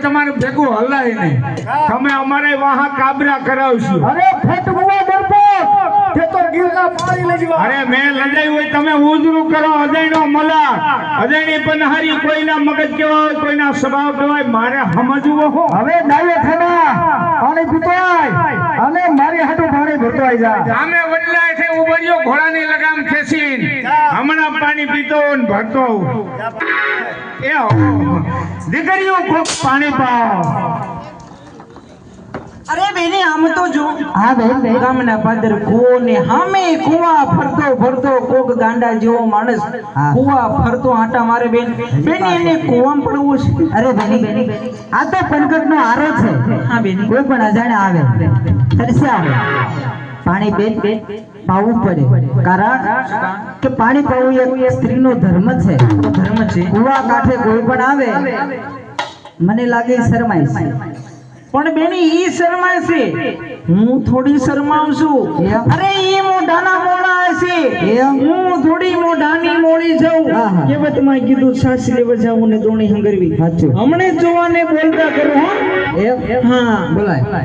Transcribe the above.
તમારે ભેગું હલાય નહીં તમે અમારે વાહા કાબરા કરાવશો અરે ફટવા ડરપોક તે તો ગીરના પાણી લઈ જવા અરે મેં લડાઈ હોય તમે ઉજરું કરો અજયનો મલા અજયની પનહારી કોઈના મગજ કેવા હોય કોઈના સ્વભાવ કેવાય મારે સમજવું હો હવે ડાયો થના પાણી પીતોય અને મારી હાટુ પાણી ભરતોય જા સામે વડલાય છે ઉભર્યો ઘોડાની લગામ ખેંચીને હમણાં પાણી પીતો ને ભરતો એ દીકરીઓ ખૂબ પાણી પાવ અરે બેની આમ તો જો હા બેન ગામના પાદર કૂવો ને હામે કૂવા ફરતો ફરતો કોક ગાંડા જેવો માણસ કૂવા ફરતો આટા મારે બેન એને કૂવામાં પડવું છે અરે બેની આ તો પનકટનો આરો છે હા બેની કોઈ પણ અજાણે આવે તરસે આવે પાણી બેન પાવું પડે કારણ કે પાણી પાવું એ સ્ત્રીનો ધર્મ છે કૂવા કાંઠે કોઈ પણ આવે મને લાગે શરમાય પણ બેની ઈ શરમાય છે હું થોડી શરમાવ છું અરે ઈ મોઢાના મોડા છે હું થોડી મોઢાની મોડી જાઉં કે બતમાં કીધું સાસ લેવા જાઉં ને દોણી હંગરવી સાચું હમણે જોવાને બોલતા કરો હા બોલાય